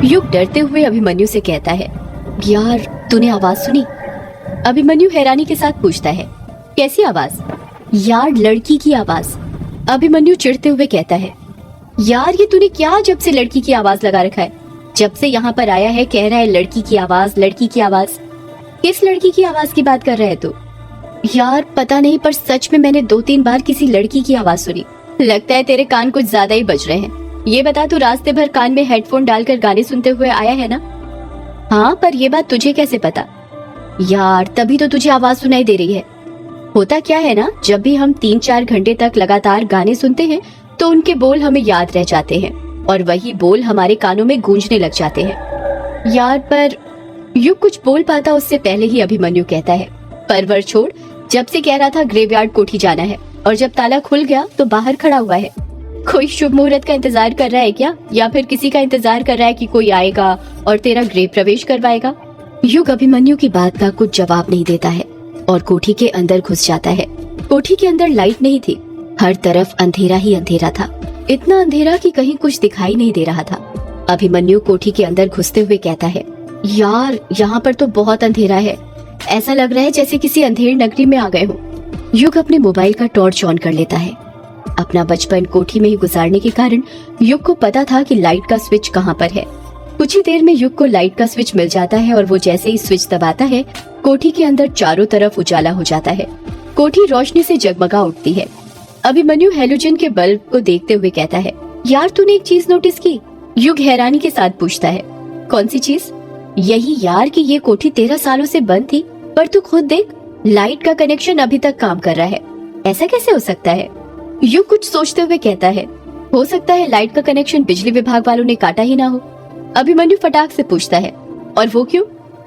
युग डरते हुए अभिमन्यु से कहता है, यार तूने आवाज सुनी? अभिमन्यु हैरानी के साथ पूछता है, कैसी आवाज? यार लड़की की आवाज। अभिमन्यु चिढ़ते हुए कहता है, यार ये तूने क्या जब से लड़की की आवाज लगा रखा है? जब से यहाँ पर आया है कह रहा है लड़की की आवाज, लड़की की आवाज। किस लड़की की आवाज की बात कर रहा है तू? यार पता नहीं, पर सच में मैंने 2-3 बार किसी लड़की की आवाज सुनी। लगता है तेरे कान कुछ ज्यादा ही बज रहे हैं। ये बता, तू रास्ते भर कान में हेडफोन डालकर गाने सुनते हुए आया है ना? हाँ, पर ये बात तुझे कैसे पता? यार तभी तो तुझे आवाज सुनाई दे रही है। होता क्या है ना, जब भी हम 3-4 घंटे तक लगातार गाने सुनते हैं तो उनके बोल हमें याद रह जाते हैं और वही बोल हमारे कानों में गूंजने लग जाते हैं। यार पर युग कुछ बोल पाता उससे पहले ही अभिमन्यु कहता है, परवर छोड़, जब से कह रहा था ग्रेवयार्ड कोठी जाना है और जब ताला खुल गया तो बाहर खड़ा हुआ है। कोई शुभ मुहूर्त का इंतजार कर रहा है क्या, या फिर किसी का इंतजार कर रहा है कि कोई आएगा और तेरा गृह प्रवेश करवाएगा? युग अभिमन्यु की बात का कुछ जवाब नहीं देता है और कोठी के अंदर घुस जाता है। कोठी के अंदर लाइट नहीं थी, हर तरफ अंधेरा ही अंधेरा था, इतना अंधेरा कि कहीं कुछ दिखाई नहीं दे रहा था। अभिमन्यु कोठी के अंदर घुसते हुए कहता है, यार यहाँ पर तो बहुत अंधेरा है, ऐसा लग रहा है जैसे किसी अंधेर नगरी में आ गए हो। युग अपने मोबाइल का टॉर्च ऑन कर लेता है। अपना बचपन कोठी में ही गुजारने के कारण युग को पता था कि लाइट का स्विच कहाँ पर है। कुछ ही देर में युग को लाइट का स्विच मिल जाता है और वो जैसे ही स्विच दबाता है, कोठी के अंदर चारों तरफ उजाला हो जाता है। कोठी रोशनी से जगमगा उठती है। अभिमन्यु हैलोजन के बल्ब को देखते हुए कहता है, यार तूने एक चीज नोटिस की? युग हैरानी के साथ पूछता है, कौन सी चीज? यही यार कि ये कोठी 13 सालों से बंद थी, पर तू खुद देख, लाइट का कनेक्शन अभी तक काम कर रहा है। ऐसा कैसे हो सकता है? युग कुछ सोचते हुए कहता है, हो सकता है लाइट का कनेक्शन बिजली विभाग वालों ने काटा ही ना हो। अभिमन्यु फटाक से पूछता है, और वो क्यों?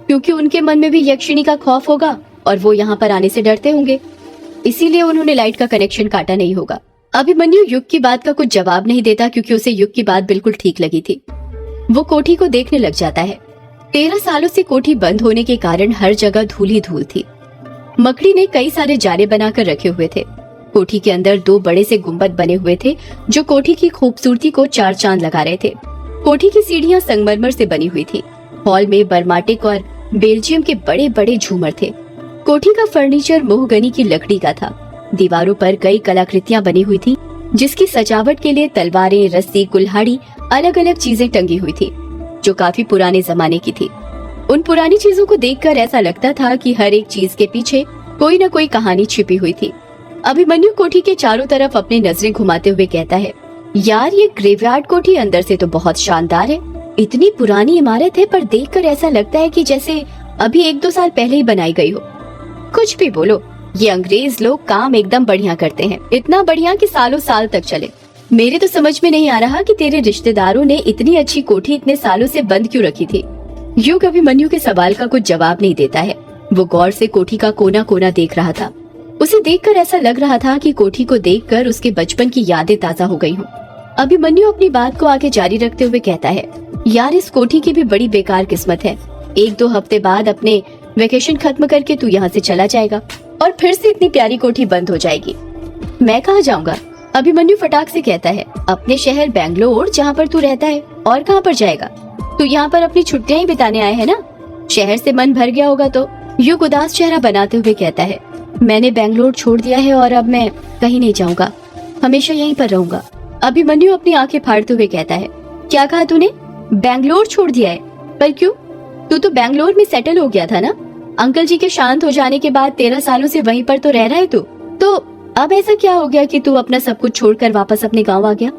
क्योंकि उनके मन में भी यक्षिणी का खौफ होगा और वो यहाँ पर आने से डरते होंगे, इसीलिए उन्होंने लाइट का कनेक्शन काटा नहीं होगा। अभिमन्यु युग की बात का कुछ जवाब नहीं देता क्योंकि उसे युग की बात बिल्कुल ठीक लगी थी। वो कोठी को देखने लग जाता है। 13 सालों से कोठी बंद होने के कारण हर जगह धूल ही धूल थी। मकड़ी ने कई सारे जाले बनाकर रखे हुए थे। कोठी के अंदर 2 बड़े से गुंबद बने हुए थे जो कोठी की खूबसूरती को 4 चांद लगा रहे थे। कोठी की सीढ़ियां संगमरमर से बनी हुई थी। हॉल में बर्माटिक और बेल्जियम के बड़े बड़े झूमर थे। कोठी का फर्नीचर मोहगनी की लकड़ी का था। दीवारों पर कई कलाकृतियां बनी हुई थी जिसकी सजावट के लिए तलवारें, रस्सी, कुल्हाड़ी, अलग अलग चीजें टंगी हुई थी जो काफी पुराने जमाने की थी। उन पुरानी चीजों को देखकर ऐसा लगता था कि हर एक चीज के पीछे कोई न कोई कहानी छिपी हुई थी। अभिमन्यु कोठी के चारों तरफ अपनी नजरें घुमाते हुए कहता है, यार ये ग्रेवयार्ड कोठी अंदर से तो बहुत शानदार है। इतनी पुरानी इमारत है पर देखकर ऐसा लगता है कि जैसे अभी 1-2 साल पहले ही बनाई गई हो। कुछ भी बोलो, ये अंग्रेज लोग काम एकदम बढ़िया करते हैं, इतना बढ़िया कि सालों साल तक चले। मेरे तो समझ में नहीं आ रहा कि तेरे रिश्तेदारों ने इतनी अच्छी कोठी इतने सालों से बंद क्यों रखी थी। युग अभिमन्यु के सवाल का कुछ जवाब नहीं देता है। वो गौर से कोठी का कोना कोना देख रहा था। उसे देखकर ऐसा लग रहा था कि कोठी को देखकर उसके बचपन की यादें ताजा हो गई हों। अभिमन्यु अपनी बात को आगे जारी रखते हुए कहता है, यार इस कोठी की भी बड़ी बेकार किस्मत है। 1-2 हफ्ते बाद अपने वेकेशन खत्म करके तू यहाँ से चला जाएगा और फिर से इतनी प्यारी कोठी बंद हो जाएगी। मैं कहाँ जाऊँगा? अभिमन्यु फटाक से कहता है, अपने शहर बेंगलोर जहाँ पर तू रहता है। और कहाँ पर जाएगा? तू यहाँ पर अपनी छुट्टियाँ ही बिताने आए है ना? शहर से मन भर गया होगा तो। युग उदास चेहरा बनाते हुए कहता है, मैंने बेंगलोर छोड़ दिया है और अब मैं कहीं नहीं जाऊँगा, हमेशा यहीं पर रहूंगा। अभिमन्यु अपनी आंखें फाड़ते हुए कहता है, क्या कहा तूने? बेंगलोर छोड़ दिया है? पर क्यों? तू तो बेंगलोर में सेटल हो गया था ना? अंकल जी के शांत हो जाने के बाद 13 सालों से वहीं पर तो रह रहा है तू। तो अब ऐसा क्या हो गया कि तू अपना सब कुछ छोड़कर वापस अपने गांव आ गया?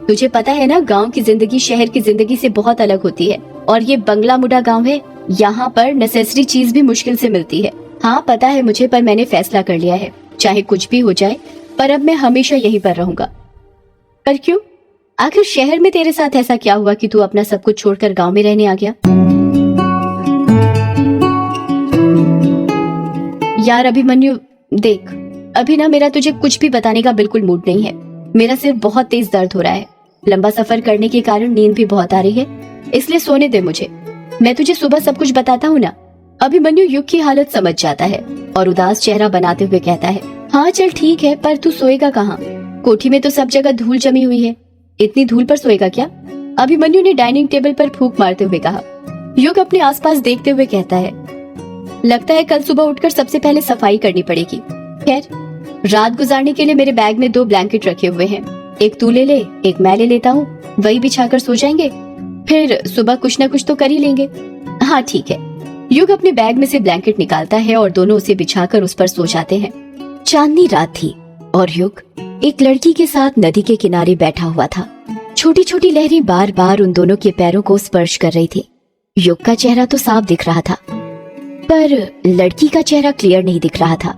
तुझे पता है ना, गांव की जिंदगी शहर की जिंदगी से बहुत अलग होती है। और ये बंगला मुडा गांव है, यहाँ पर नेसेसरी चीज भी मुश्किल से मिलती है। हाँ पता है मुझे, पर मैंने फैसला कर लिया है, चाहे कुछ भी हो जाए, पर अब मैं हमेशा यहीं पर रहूंगा। पर क्यों? आखिर शहर में तेरे साथ ऐसा क्या हुआ कि तू अपना सब कुछ छोड़कर गांव में रहने आ गया? यार अभिमन्यु देख, अभी ना मेरा तुझे कुछ भी बताने का बिल्कुल मूड नहीं है। मेरा सिर बहुत तेज दर्द हो रहा है। लंबा सफर करने के कारण नींद भी बहुत आ रही है, इसलिए सोने दे मुझे। मैं तुझे सुबह सब कुछ बताता हूँ ना। अभिमन्यु युग की हालत समझ जाता है और उदास चेहरा बनाते हुए कहता है, हाँ चल ठीक है, पर तू सोएगा कहाँ? कोठी में तो सब जगह धूल जमी हुई है। इतनी धूल पर सोएगा क्या? अभिमन्यु ने डाइनिंग टेबल पर फूंक मारते हुए कहा। युग अपने आसपास देखते हुए कहता है, लगता है कल सुबह उठकर सबसे पहले सफाई करनी पड़ेगी। खैर, रात गुजारने के लिए मेरे बैग में 2 ब्लैंकेट रखे हुए हैं, एक तू ले ले, एक मैं ले लेता हूँ, वही बिछाकर सो जाएंगे, फिर सुबह कुछ न कुछ तो कर ही लेंगे। हाँ ठीक है। युग अपने बैग में से ब्लैंकेट निकालता है और दोनों उसे बिछाकर उस पर सो जाते हैं। चांदनी रात थी और युग एक लड़की के साथ नदी के किनारे बैठा हुआ था। छोटी छोटी लहरें बार बार उन दोनों के पैरों को स्पर्श कर रही थी। युग का चेहरा तो साफ दिख रहा था, पर लड़की का चेहरा क्लियर नहीं दिख रहा था।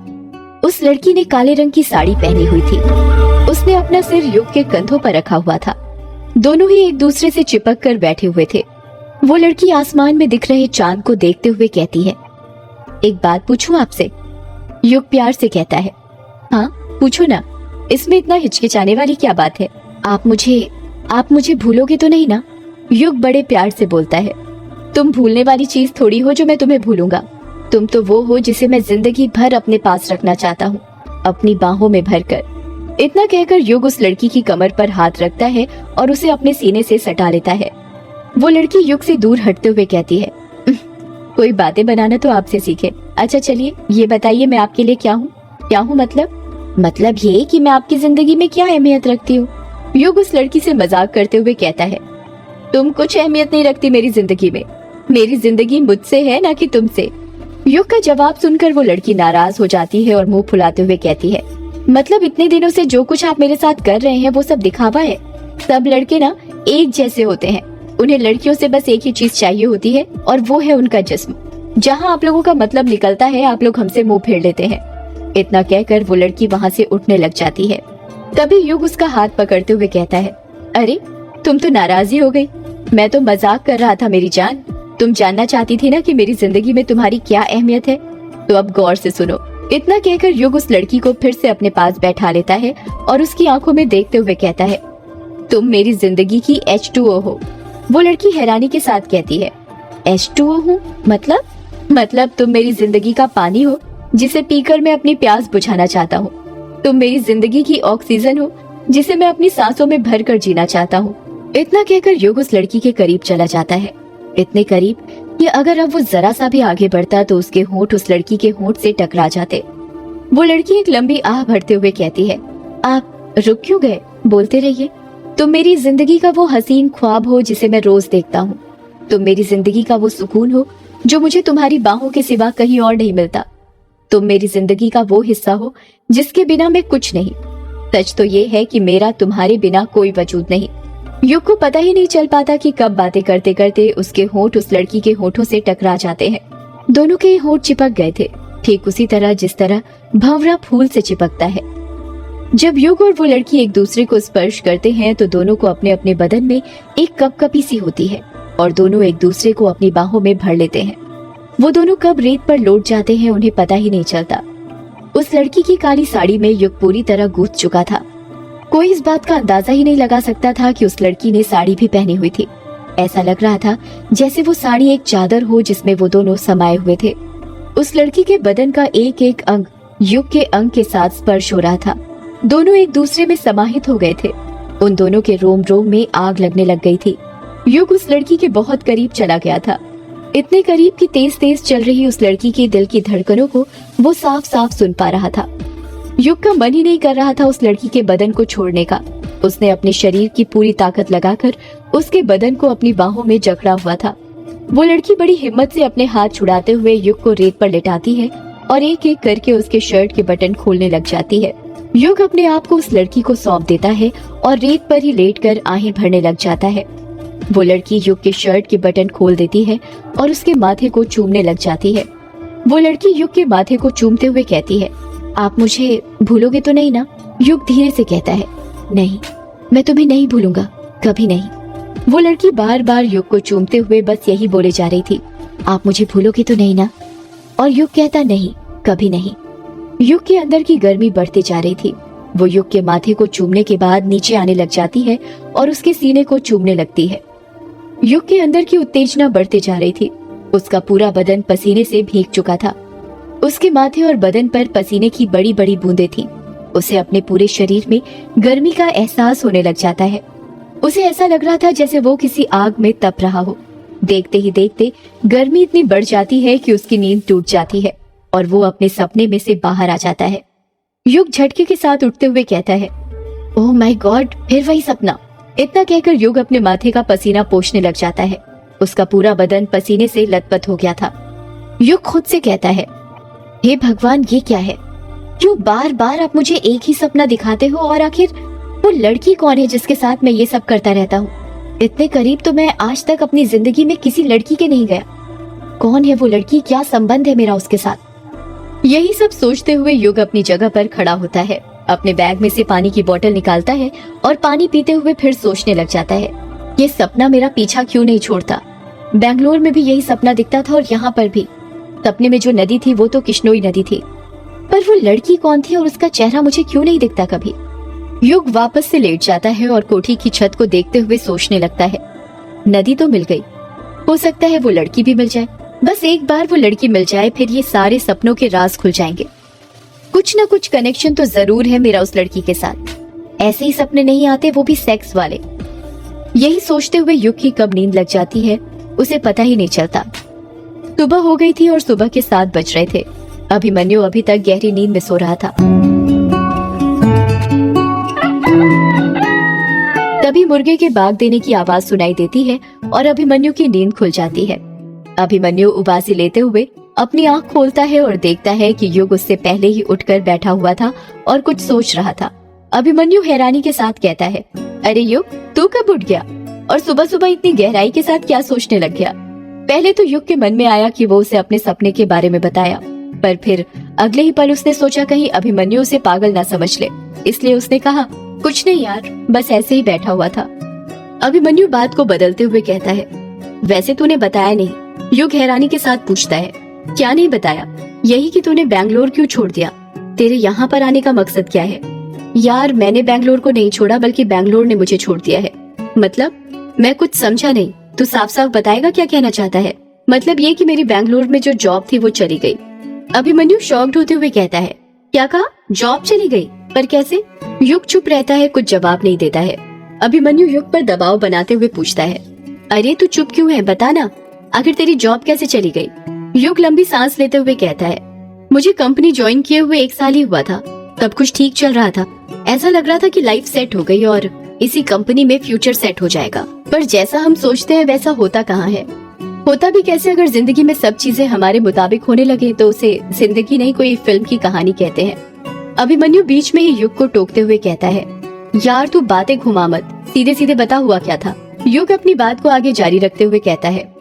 उस लड़की ने काले रंग की साड़ी पहनी हुई थी। उसने अपना सिर युग के कंधों पर रखा हुआ था। दोनों ही एक दूसरे से चिपक कर बैठे हुए थे। वो लड़की आसमान में दिख रहे चांद को देखते हुए कहती है, एक बात पूछूं आपसे? युग प्यार से कहता है, हाँ पूछो ना, इसमें इतना हिचकिचाने वाली क्या बात है? आप मुझे भूलोगे तो नहीं ना? युग बड़े प्यार से बोलता है, तुम भूलने वाली चीज थोड़ी हो जो मैं तुम्हें भूलूंगा। तुम तो वो हो जिसे मैं जिंदगी भर अपने पास रखना चाहता हूँ, अपनी बाहों में भरकर। इतना कहकर युग उस लड़की की कमर पर हाथ रखता है और उसे अपने सीने से सटा लेता है। वो लड़की युग से दूर हटते हुए कहती है, कोई बातें बनाना तो आपसे सीखे। अच्छा चलिए ये बताइए, मैं आपके लिए क्या हूँ? क्या हूँ मतलब ये कि मैं आपकी जिंदगी में क्या अहमियत रखती हूँ? युग उस लड़की से मजाक करते हुए कहता है, तुम कुछ अहमियत नहीं रखती मेरी जिंदगी में। मेरी जिंदगी मुझसे है ना कि तुमसे। युग का जवाब सुनकर वो लड़की नाराज हो जाती है और मुंह फुलाते हुए कहती है, मतलब इतने दिनों से जो कुछ आप मेरे साथ कर रहे हैं वो सब दिखावा है। सब लड़के ना एक जैसे होते हैं, उन्हें लड़कियों से बस एक ही चीज चाहिए होती है और वो है उनका जिस्म। जहाँ आप लोगों का मतलब निकलता है आप लोग हमसे मुंह फेर लेते हैं। इतना कहकर वो लड़की वहाँ से उठने लग जाती है। तभी युग उसका हाथ पकड़ते हुए कहता है, अरे तुम तो नाराज ही हो गई। मैं तो मजाक कर रहा था मेरी जान। तुम जानना चाहती थी ना कि मेरी जिंदगी में तुम्हारी क्या अहमियत है, तो अब गौर से सुनो। इतना कहकर युग उस लड़की को फिर से अपने पास बैठा लेता है और उसकी आंखों में देखते हुए कहता है, तुम मेरी जिंदगी की H2O हो। वो लड़की हैरानी के साथ कहती है, H2O हूँ? मतलब तुम मेरी जिंदगी का पानी हो जिसे पीकर मैं अपनी प्यास बुझाना चाहता हूँ। तुम मेरी जिंदगी की ऑक्सीजन हो जिसे मैं अपनी सांसों में भरकर जीना चाहता हूँ। इतना कहकर युग उस लड़की के करीब चला जाता है, इतने करीब कि अगर अब वो जरा सा भी आगे बढ़ता तो उसके होंठ उस लड़की के होंठ से टकरा जाते। वो लड़की एक लंबी आह भरते हुए कहती है, आप रुक क्यों गए? बोलते रहिए। तुम मेरी जिंदगी का वो हसीन ख्वाब हो जिसे मैं रोज देखता हूँ। तुम मेरी जिंदगी का वो सुकून हो जो मुझे तुम्हारी बाहों के सिवा कहीं और नहीं मिलता। तुम मेरी जिंदगी का वो हिस्सा हो जिसके बिना मैं कुछ नहीं। सच तो ये है कि मेरा तुम्हारे बिना कोई वजूद नहीं। युग को पता ही नहीं चल पाता कि कब बातें करते करते उसके होंठ उस लड़की के होंठों से टकरा जाते हैं। दोनों के होंठ चिपक गए थे, ठीक उसी तरह जिस तरह भंवरा फूल से चिपकता है। जब युग और वो लड़की एक दूसरे को स्पर्श करते हैं तो दोनों को अपने अपने बदन में एक कपकपी सी होती है और दोनों एक दूसरे को अपनी बाहों में भर लेते हैं। वो दोनों कब रेत पर लौट जाते हैं उन्हें पता ही नहीं चलता। उस लड़की की काली साड़ी में युग पूरी तरह गूंथ चुका था। कोई इस बात का अंदाजा ही नहीं लगा सकता था कि उस लड़की ने साड़ी भी पहनी हुई थी। ऐसा लग रहा था जैसे वो साड़ी एक चादर हो जिसमें वो दोनों समाये हुए थे। उस लड़की के बदन का एक एक अंग युग के अंग के साथ स्पर्श हो रहा था। दोनों एक दूसरे में समाहित हो गए थे। उन दोनों के रोम रोम में आग लगने लग गई थी। युग उस लड़की के बहुत करीब चला गया था, इतने करीब कि तेज तेज चल रही उस लड़की के दिल की धड़कनों को वो साफ साफ सुन पा रहा था। युग का मन ही नहीं कर रहा था उस लड़की के बदन को छोड़ने का। उसने अपने शरीर की पूरी ताकत लगाकर उसके बदन को अपनी बाहों में जकड़ा हुआ था। वो लड़की बड़ी हिम्मत से अपने हाथ छुड़ाते हुए युग को रेत पर लेटाती है और एक एक करके उसके शर्ट के बटन खोलने लग जाती है। युग अपने आप को उस लड़की को सौंप देता है और रेत पर ही लेटकर आहें भरने लग जाता है। वो लड़की युग के शर्ट के बटन खोल देती है और उसके माथे को चूमने लग जाती है। वो लड़की युग के माथे को चूमते हुए कहती है, आप मुझे भूलोगे तो नहीं ना? युग धीरे से कहता है, नहीं, मैं तुम्हें नहीं भूलूंगा, कभी नहीं। वो लड़की बार बार युग को चूमते हुए बस यही बोले जा रही थी, आप मुझे भूलोगे तो नहीं ना? और युग कहता, नहीं, कभी नहीं। युग के अंदर की गर्मी बढ़ती जा रही थी। वो युग के माथे को चूमने के बाद नीचे आने लग जाती है और उसके सीने को चूमने लगती है। युग के अंदर की उत्तेजना बढ़ती जा रही थी। उसका पूरा बदन पसीने से भीग चुका था। उसके माथे और बदन पर पसीने की बड़ी बड़ी बूंदें थीं। उसे अपने पूरे शरीर में गर्मी का एहसास होने लग जाता है। उसे ऐसा लग रहा था जैसे वो किसी आग में तप रहा हो। देखते ही देखते गर्मी इतनी बढ़ जाती है कि उसकी नींद टूट जाती है और वो अपने सपने में से बाहर आ जाता है। युग झटके के साथ उठते हुए कहता है, ओह माय गॉड, फिर वही सपना। इतना कहकर युग अपने माथे का पसीना पोंछने लग जाता है। उसका पूरा बदन पसीने से लथपथ हो गया था। युग खुद से कहता है, हे भगवान, ये क्या है? क्यों बार बार आप मुझे एक ही सपना दिखाते हो? और आखिर वो लड़की कौन है जिसके साथ मैं ये सब करता रहता हूँ? इतने करीब तो मैं आज तक अपनी जिंदगी में किसी लड़की के नहीं गया। कौन है वो लड़की? क्या संबंध है मेरा उसके साथ? यही सब सोचते हुए युग अपनी जगह पर खड़ा होता है, अपने बैग में से पानी की बोतल निकालता है और पानी पीते हुए फिर सोचने लग जाता है, ये सपना मेरा पीछा क्यों नहीं छोड़ता? बेंगलोर में भी यही सपना दिखता था और यहाँ पर भी। सपने में जो नदी थी वो तो किश्नोई नदी थी, पर वो लड़की कौन थी और उसका चेहरा मुझे क्यों नहीं दिखता कभी? युग वापस से लेट जाता है और कोठी की छत को देखते हुए सोचने लगता है, नदी तो मिल गई, हो सकता है वो लड़की भी मिल जाए। बस एक बार वो लड़की मिल जाए, फिर ये सारे सपनों के राज खुल जाएंगे। कुछ न कुछ कनेक्शन तो जरूर है मेरा उस लड़की के साथ। ऐसे ही सपने नहीं आते, वो भी सेक्स वाले। यही सोचते हुए युग की कब नींद लग जाती है उसे पता ही नहीं चलता। सुबह हो गई थी और सुबह के 7 बज रहे थे। अभिमन्यु अभी तक गहरी नींद में सो रहा था। तभी मुर्गे के बाग देने की आवाज सुनाई देती है और अभिमन्यु की नींद खुल जाती है। अभिमन्यु उबासी लेते हुए अपनी आंख खोलता है और देखता है कि युग उससे पहले ही उठकर बैठा हुआ था और कुछ सोच रहा था। अभिमन्यु हैरानी के साथ कहता है, अरे युग, तू कब उठ गया और सुबह सुबह इतनी गहराई के साथ क्या सोचने लग गया? पहले तो युग के मन में आया कि वो उसे अपने सपने के बारे में बताया, पर फिर अगले ही पल उसने सोचा कहीं अभिमन्यु उसे पागल ना समझ ले, इसलिए उसने कहा, कुछ नहीं यार, बस ऐसे ही बैठा हुआ था। अभिमन्यु बात को बदलते हुए कहता है, वैसे तूने बताया नहीं। युग हैरानी के साथ पूछता है, क्या नहीं बताया? यही कि तूने बैंगलोर क्यों छोड़ दिया? तेरे यहाँ पर आने का मकसद क्या है? यार, मैंने बैंगलोर को नहीं छोड़ा, बल्कि बैंगलोर ने मुझे छोड़ दिया है। मतलब? मैं कुछ समझा नहीं, तू साफ साफ बताएगा क्या कहना चाहता है? मतलब ये कि मेरी बैंगलोर में जो जॉब थी वो चली गई। अभिमन्यु शॉक्ड होते हुए कहता है, क्या कहा? जॉब चली गई? पर कैसे? युग चुप रहता है, कुछ जवाब नहीं देता है। अभिमन्यु युग पर दबाव बनाते हुए पूछता है, अरे तू चुप क्यों है? बता ना, आखिर तेरी जॉब कैसे चली गई? युग लंबी सांस लेते हुए कहता है, मुझे कंपनी ज्वाइन किए हुए 1 साल ही हुआ था, तब कुछ ठीक चल रहा था। ऐसा लग रहा था कि लाइफ सेट हो गई और इसी कंपनी में फ्यूचर सेट हो जाएगा। पर जैसा हम सोचते हैं वैसा होता कहाँ है? होता भी कैसे? अगर जिंदगी में सब चीजें हमारे मुताबिक होने लगे तो उसे जिंदगी नहीं, कोई फिल्म की कहानी कहते हैं। अभिमन्यु बीच में ही युग को टोकते हुए कहता है, यार तू बातें घुमा मत, सीधे सीधे बता हुआ क्या था? युग अपनी बात को आगे जारी रखते हुए कहता है,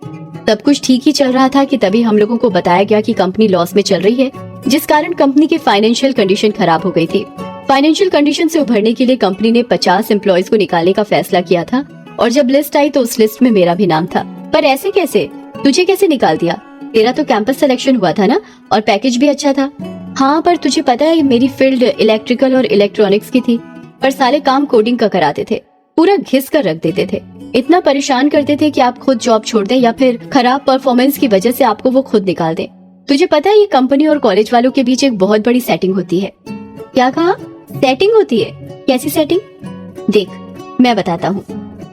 सब कुछ ठीक ही चल रहा था कि तभी हम लोगों को बताया गया कि कंपनी लॉस में चल रही है, जिस कारण कंपनी की फाइनेंशियल कंडीशन खराब हो गई थी। फाइनेंशियल कंडीशन से उभरने के लिए कंपनी ने 50 एम्प्लॉयज को निकालने का फैसला किया था और जब लिस्ट आई तो उस लिस्ट में मेरा भी नाम था। पर ऐसे कैसे? तुझे कैसे निकाल दिया? तेरा तो कैंपस सिलेक्शन हुआ था ना, और पैकेज भी अच्छा था। हाँ, पर तुझे पता है मेरी फील्ड इलेक्ट्रिकल और इलेक्ट्रॉनिक्स की थी, पर सारे काम कोडिंग का कराते थे, पूरा घिस कर रख देते थे, इतना परेशान करते थे कि आप खुद जॉब छोड़ दें या फिर खराब परफॉर्मेंस की वजह से आपको वो खुद निकाल दें। तुझे पता है ये कंपनी और कॉलेज वालों के बीच एक बहुत बड़ी सेटिंग होती है। क्या कहा? सेटिंग होती है? कैसी सेटिंग? देख, मैं बताता हूँ।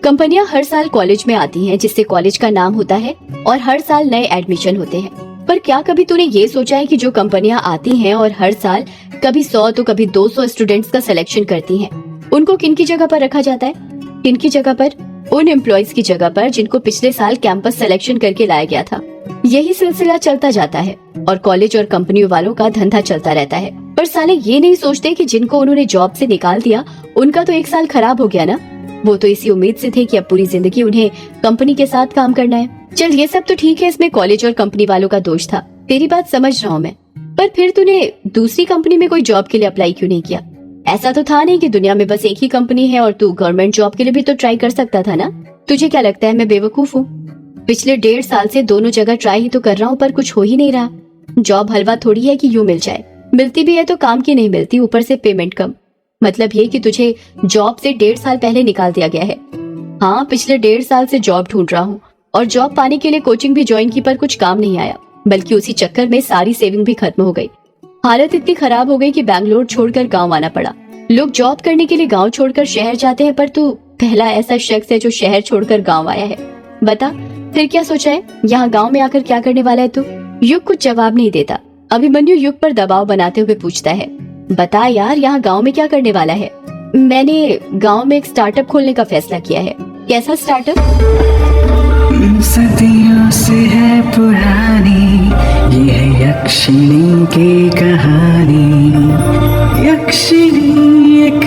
कंपनियां हर साल कॉलेज में आती हैं, जिससे कॉलेज का नाम होता है और हर साल नए एडमिशन होते हैं। पर क्या कभी तूने ये सोचा है कि जो कंपनियां आती हैं और हर साल कभी 100 तो कभी 200 स्टूडेंट्स का सिलेक्शन करती हैं, उनको किन की जगह पर रखा जाता है? किन की जगह पर? उन एम्प्लॉयज की जगह पर जिनको पिछले साल कैंपस सिलेक्शन करके लाया गया था। यही सिलसिला चलता जाता है और कॉलेज और कंपनियों वालों का धंधा चलता रहता है। पर साले ये नहीं सोचते कि जिनको उन्होंने जॉब से निकाल दिया उनका तो 1 साल खराब हो गया ना। वो तो इसी उम्मीद से थे कि अब पूरी जिंदगी उन्हें कंपनी के साथ काम करना है। चल ये सब तो ठीक है, इसमें कॉलेज और कंपनी वालों का दोष था, तेरी बात समझ रहा हूँ मैं। पर फिर तूने दूसरी कंपनी में कोई जॉब के लिए अप्लाई क्यों नहीं किया? ऐसा तो था नहीं कि दुनिया में बस एक ही कंपनी है और तू गवर्नमेंट जॉब के लिए भी तो ट्राई कर सकता था ना। तुझे क्या लगता है मैं बेवकूफ हूँ? पिछले 1.5 साल से दोनों जगह ट्राई ही तो कर रहा हूँ, पर कुछ हो ही नहीं रहा। जॉब हलवा थोड़ी है कि यूं मिल जाए, मिलती भी है तो काम की नहीं मिलती, ऊपर से पेमेंट कम। मतलब ये कि तुझे जॉब से 1.5 साल पहले निकाल दिया गया है। हाँ, पिछले 1.5 साल से जॉब ढूंढ रहा हूँ और जॉब पाने के लिए कोचिंग भी ज्वाइन की, पर कुछ काम नहीं आया, बल्कि उसी चक्कर में सारी सेविंग भी खत्म हो गई। हालत इतनी खराब हो गई कि बैंगलोर छोड़कर गाँव आना पड़ा। लोग जॉब करने के लिए गाँव छोड़कर शहर जाते हैं, पर तू पहला ऐसा शख्स है जो शहर छोड़कर गांव आया है। बता फिर क्या सोचा है, यहाँ गांव में आकर क्या करने वाला है तू? युग कुछ जवाब नहीं देता। अभिमन्यु युग पर दबाव बनाते हुए पूछता है, बता यार यहाँ गांव में क्या करने वाला है? मैंने गांव में एक स्टार्टअप खोलने का फैसला किया है। कैसा स्टार्टअप? सदियों से है पुरानी ये है यक्षिणी की कहानी। यक्षिणी एक